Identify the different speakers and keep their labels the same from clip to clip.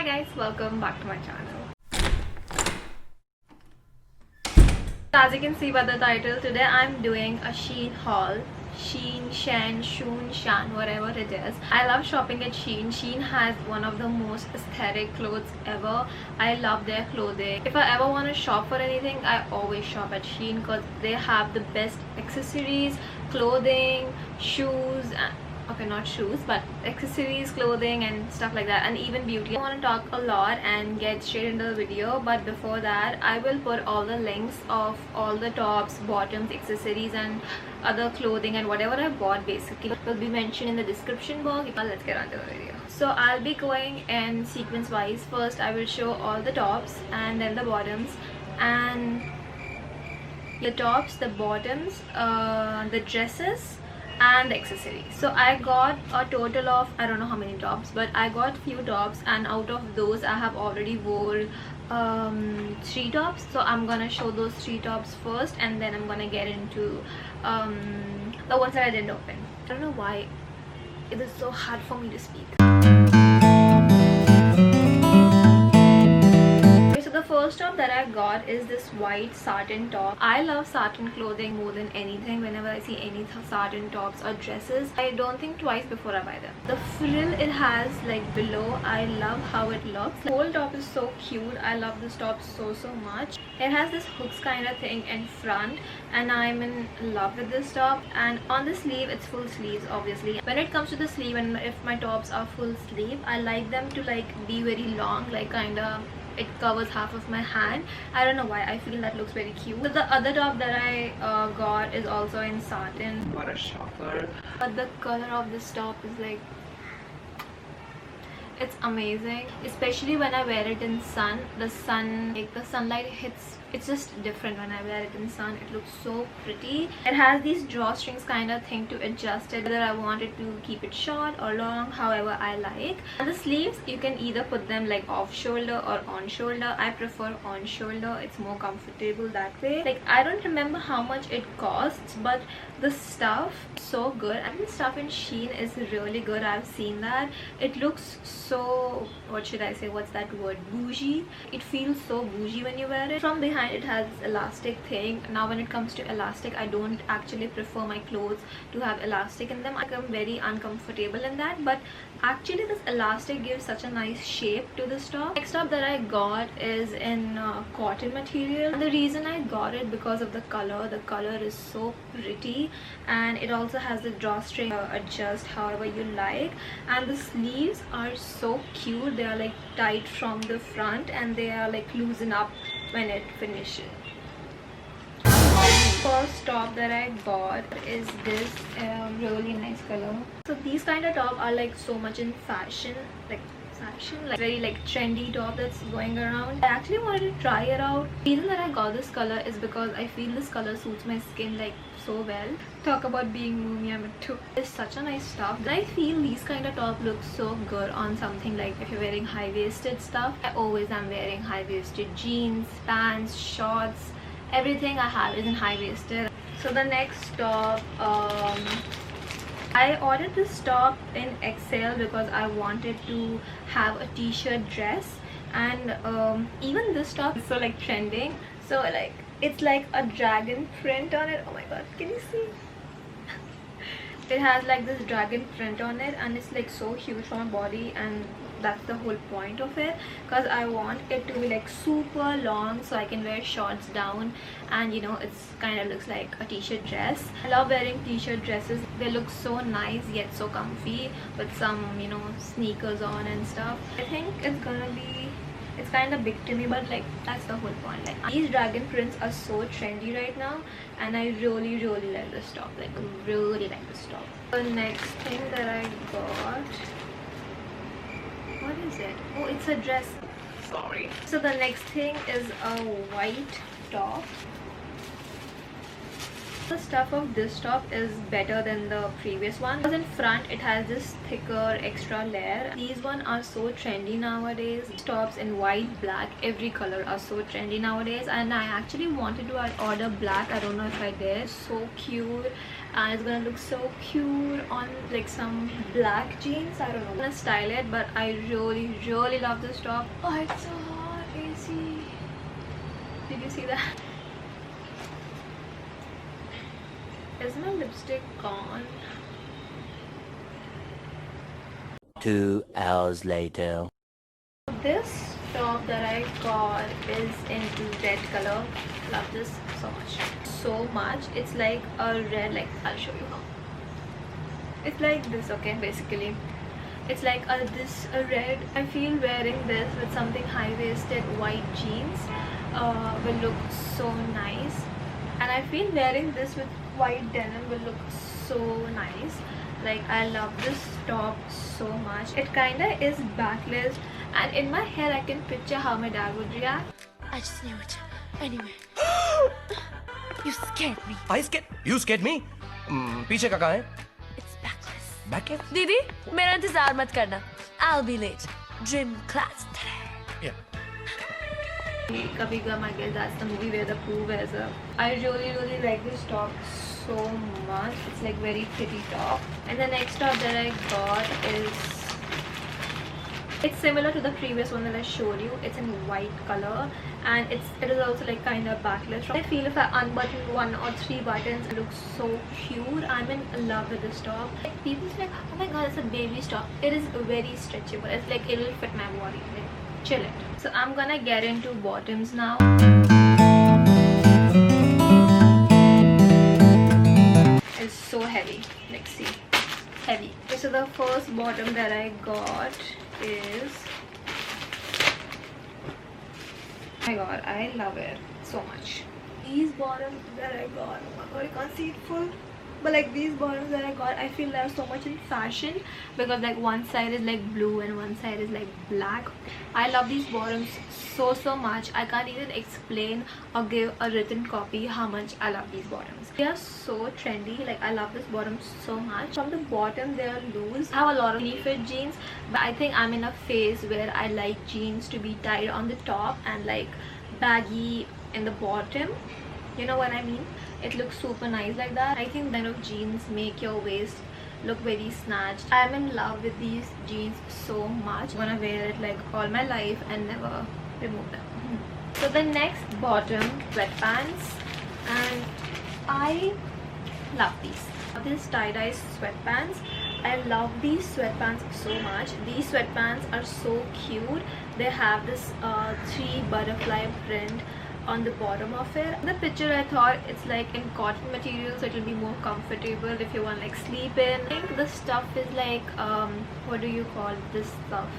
Speaker 1: Hi guys, welcome back to my channel. As you can see by the title, today I'm doing a Shein haul. Shein, Shen, Shun, Shan, whatever it is. I love shopping at Shein. Shein has one of the most aesthetic clothes ever. I love their clothing. If I ever want to shop for anything, I always shop at Shein because they have the best accessories, clothing, shoes, okay, not shoes but accessories, clothing and stuff like that, and even beauty. I want to talk a lot and get straight into the video, but before that I will put all the links of all the tops, bottoms, accessories and other clothing and whatever I bought basically will be mentioned in the description box. Let's get on to the video. So I'll be going in sequence wise. First I will show all the tops and then the bottoms, and the tops, the bottoms, the dresses and the accessories. So I got a total of, I don't know how many tops, but I got few tops, and out of those I have already wore 3 tops. So I'm gonna show those 3 tops first, and then I'm gonna get into the ones that I didn't open. I don't know why it is so hard for me to speak. The first top that I got is this white satin top. I love satin clothing more than anything. Whenever I see any satin tops or dresses, I don't think twice before I buy them. The frill it has like below, I love how it looks. The whole top is so cute. I love this top so much. It has this hooks kind of thing in front, and I'm in love with this top. And on the sleeve, it's full sleeves obviously. When it comes to the sleeve, and if my tops are full sleeve, I like them to like be very long, like kind of it covers half of my hand. I don't know why, I feel that looks very cute. But the other top that I got is also in satin. What a shocker. But the color of this top is like, it's amazing, especially when I wear it in sun. The sun, like the sunlight hits, it's just different when I wear it in sun. It looks so pretty. It has these drawstrings kind of thing to adjust it, whether I wanted to keep it short or long, however I like. And the sleeves, you can either put them like off shoulder or on shoulder. I prefer on shoulder, it's more comfortable that way. Like I don't remember how much it costs, but the stuff so good, and the stuff in Shein is really good. I've seen that. It looks so, what should I say, what's that word, bougie. It feels so bougie when you wear it. From behind it has this elastic thing. Now when it comes to elastic, I don't actually prefer my clothes to have elastic in them. I become very uncomfortable in that, but actually this elastic gives such a nice shape to this top. Next top that I got is in cotton material, and the reason I got it because of the color. The color is so pretty, and it also has the drawstring adjust however you like, and the sleeves are so cute. They are like tight from the front and they are like loosen up when it finishes. First top that I bought is this really nice color. So these kind of top are like so much in fashion, like very like trendy top that's going around. I actually wanted to try it out. The reason that I got this color is because I feel this color suits my skin like so well. Talk about being Mumia too. It's such a nice top. I feel these kind of top look so good on something like if you're wearing high-waisted stuff. I always am wearing high-waisted jeans, pants, shorts. Everything I have is in high-waisted. So the next top, I ordered this top in XL because I wanted to have a t-shirt dress, and even this top is so like trending. So like it's like a dragon print on it. Oh my god, can you see? It has like this dragon print on it, and it's like so huge for my body, and that's the whole point of it, because I want it to be like super long so I can wear shorts down, and you know, it's kind of looks like a t-shirt dress. I love wearing t-shirt dresses. They look so nice yet so comfy with some, you know, sneakers on and stuff. I think it's gonna be, it's kind of big to me, but like that's the whole point. Like these dragon prints are so trendy right now, and I really like this top. Like really like this top. The next thing that I got, what is it? Oh, it's a dress. Sorry. So the next thing is a white top. The stuff of this top is better than the previous one because in front it has this thicker extra layer. These ones are so trendy nowadays. Tops in white, black, every color are so trendy nowadays, and I actually wanted to order black. I don't know if I did. So cute, and it's gonna look so cute on like some black jeans. I don't know, I'm gonna style it, but I really love this top. Oh, it's so hot. AC. Did you see that? Is my lipstick gone?
Speaker 2: 2 hours later.
Speaker 1: This top that I got is in red color. Love this so much. It's like a red, like I'll show you. It's like this, okay, basically. It's like this red. I feel wearing this with something high-waisted white jeans will look so nice, and I feel wearing this with white denim will look so nice. Like, I love this top so much. It kinda is backless, and in my head I can picture how my dad would react.
Speaker 3: I just knew it. Anyway. You scared me.
Speaker 4: You scared me? पीछे का कहाँ है?
Speaker 3: It's backless.
Speaker 4: Back it?
Speaker 3: दीदी, मेरा इंतजार मत करना. I'll be late. Gym class today.
Speaker 4: Yeah.
Speaker 1: Kabhi Gum, I guess that's the movie where the Pooh wears up. I really like this top so much. It's like very pretty top. And the next top that I got is, it's similar to the previous one that I showed you. It's in white color, and it is also like kind of backless. I feel if I unbutton 1 or 3 buttons, it looks so cute. I'm in love with this top. Like, people say like, oh my god, it's a baby top. It is very stretchable. It's like it'll fit my body. Like, chill it. So I'm gonna get into bottoms now. It's so heavy. Let's see. Heavy. Okay, so the first bottom that I got is, oh my god, I love it so much. These bottoms that I got, oh my god, you can't see it full, but like these bottoms that I got, I feel they're so much in fashion because like one side is like blue and one side is like black. I love these bottoms so much. I can't even explain or give a written copy how much I love these bottoms. They are so trendy. Like, I love this bottom so much. From the bottom they are loose. I have a lot of knee fit jeans, but I think I'm in a phase where I like jeans to be tight on the top and like baggy in the bottom. You know what I mean? It looks super nice like that. I think then of jeans make your waist look very snatched. I'm in love with these jeans so much. I'm gonna wear it like all my life and never remove them. So the next bottom, sweatpants, and I love these. This tie-dye sweatpants. I love these sweatpants so much. These sweatpants are so cute. They have this 3 butterfly print on the bottom of it. In the picture I thought it's like in cotton material, so it will be more comfortable if you want like sleep in. I think the stuff is like what do you call this stuff?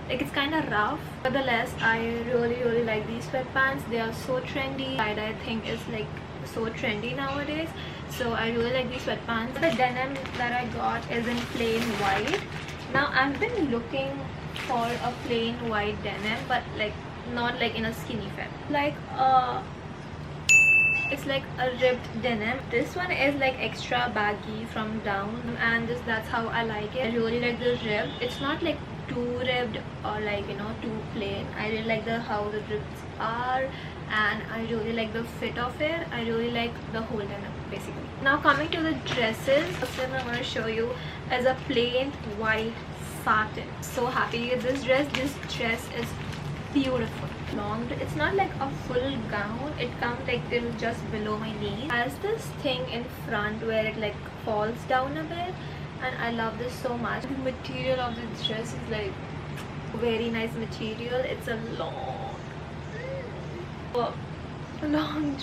Speaker 1: Like, it's kind of rough. Nevertheless, I really like these sweatpants. They are so trendy. Tie-dye thing is like so trendy nowadays, so I really like these sweatpants. The denim that I got is in plain white. Now I've been looking for a plain white denim, but like not like in a skinny fit, like it's like a ribbed denim. This one is like extra baggy from down, and that's how I like it. I really like the rib. It's not like too ribbed or like, you know, too plain. I really like how the ribs are, and I really like the fit of it. I really like the whole denim basically. Now coming to the dresses, first thing I'm going to show you is a plain white satin. So happy with this dress. This dress is beautiful. Long, it's not like a full gown. It comes like till just below my knee. Has this thing in front where it like falls down a bit, and I love this so much. The material of this dress is like very nice material. It's a long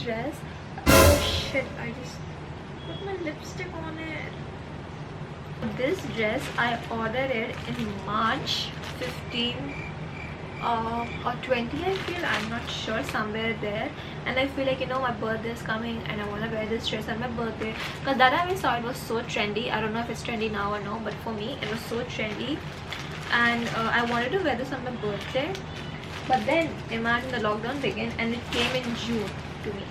Speaker 1: dress. Oh shit, I just put my lipstick on it. This dress I ordered it in March 15 or 20, I feel. I'm not sure, somewhere there. And I feel like, you know, my birthday is coming and I want to wear this dress on my birthday, because that time I saw it was so trendy. I don't know if it's trendy now or no, but for me it was so trendy, and I wanted to wear this on my birthday. But then imagine the lockdown began and it came in June to me.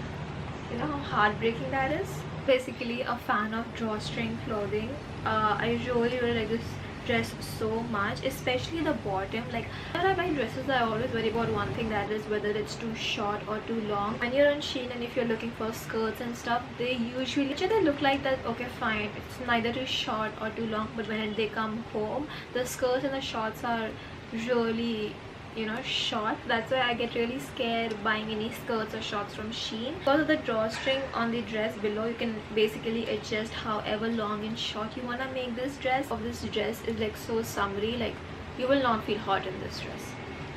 Speaker 1: You know how heartbreaking that is? basically a fan of drawstring clothing. I really like this dress so much, especially the bottom. Like when I buy dresses, I always worry about one thing, that is whether it's too short or too long. When you're on Shein and if you're looking for skirts and stuff, they usually they look like that, okay fine, it's neither too short or too long, but when they come home, the skirts and the shorts are really, you know, short. That's why I get really scared buying any skirts or shorts from Shein. Because of the drawstring on the dress below, you can basically adjust however long and short you want to make this dress. This dress is like so summery, like you will not feel hot in this dress,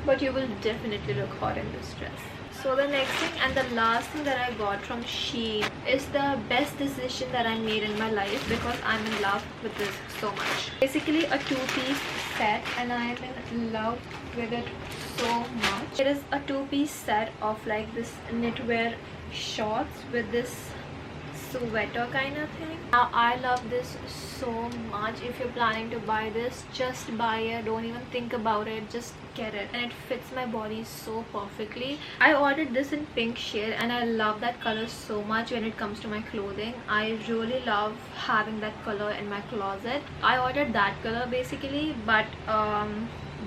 Speaker 1: but you will definitely look hot in this dress. So the next thing and the last thing that I got from Shein is the best decision that I made in my life, because I'm in love with this so much. Basically a two-piece set, and I am in love with it so much. It is a two-piece set of like this knitwear shorts with this sweater kind of thing. Now I love this so much. If you're planning to buy this, just buy it, don't even think about it, just get it. And it fits my body so perfectly. I ordered this in pink shade and I love that color so much when it comes to my clothing. I really love having that color in my closet. I ordered that color basically, but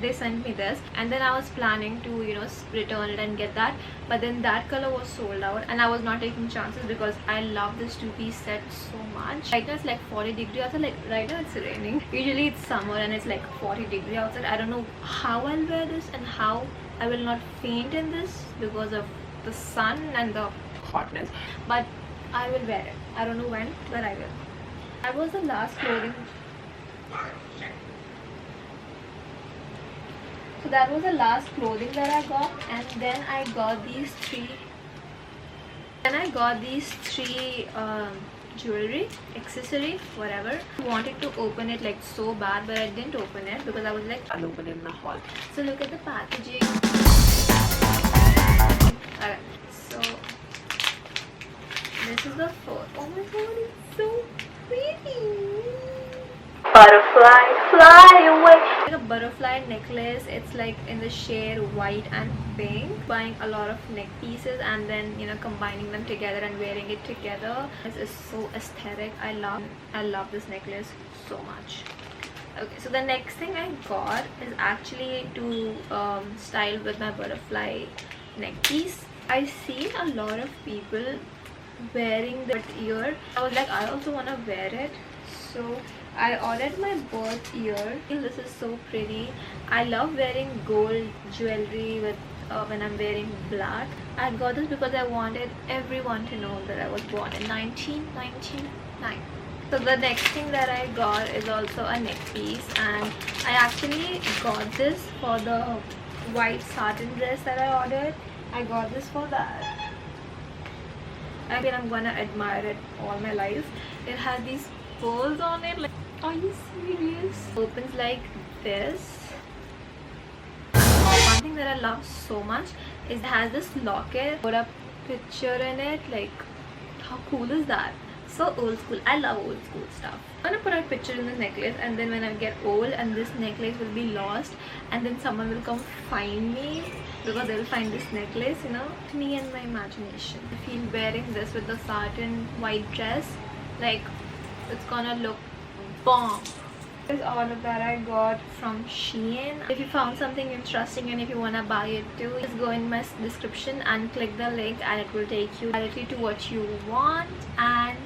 Speaker 1: they sent me this, and then I was planning to, you know, return it and get that, but then that color was sold out and I was not taking chances because I love this two-piece set so much. Right now it's like 40 degrees outside. Like right now it's raining. Usually it's summer and it's like 40 degrees outside. I don't know how I'll wear this and how I will not faint in this because of the sun and the hotness, but I will wear it. I don't know when, but I will. That was the last clothing. So that was the last clothing that I got, and then I got these three. Then I got these three jewelry, accessory, whatever. I wanted to open it like so bad, but I didn't open it because I was like, I'll open it in the haul. So look at the packaging. Alright, so this is the first. Oh my god, it's so pretty. Butterfly, fly away. Like a butterfly necklace. It's like in the shade white and pink. Buying a lot of neck pieces and then, you know, combining them together and wearing it together. This is so aesthetic. I love this necklace so much. Okay, so the next thing I got is actually to style with my butterfly neck piece. I see a lot of people wearing that ear. I was like, I also want to wear it, so I ordered my birth ear. This is so pretty. I love wearing gold jewelry with when I'm wearing black. I got this because I wanted everyone to know that I was born in 1999. So the next thing that I got is also a neck piece, and I actually got this for the white satin dress that I ordered. I got this for that. I mean, I'm gonna admire it all my life. It has these pearls on it. Like, are you serious? Opens like this. One thing that I love so much is it has this locket. Put a picture in it. Like, how cool is that? So old school. I love old school stuff. I'm gonna put a picture in the necklace, and then when I get old and this necklace will be lost, and then someone will come find me because they will find this necklace, you know. Me and my imagination. I feel wearing this with the satin white dress, like it's gonna look bomb. This is all of that I got from Shein. If you found something interesting and if you wanna buy it too, just go in my description and click the link, and it will take you directly to what you want, and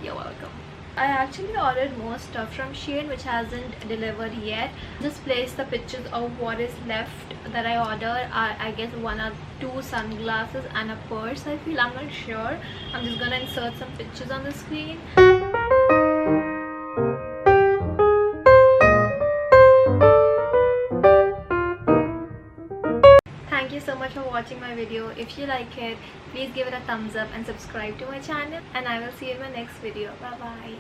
Speaker 1: you're welcome. I actually ordered more stuff from Shein which hasn't delivered yet. Just place the pictures of what is left that I ordered. I guess 1 or 2 sunglasses and a purse, I feel. I'm not sure. I'm just gonna insert some pictures on the screen. Thank you so much for watching my video. If you like it, please give it a thumbs up and subscribe to my channel, and I will see you in my next video. Bye bye.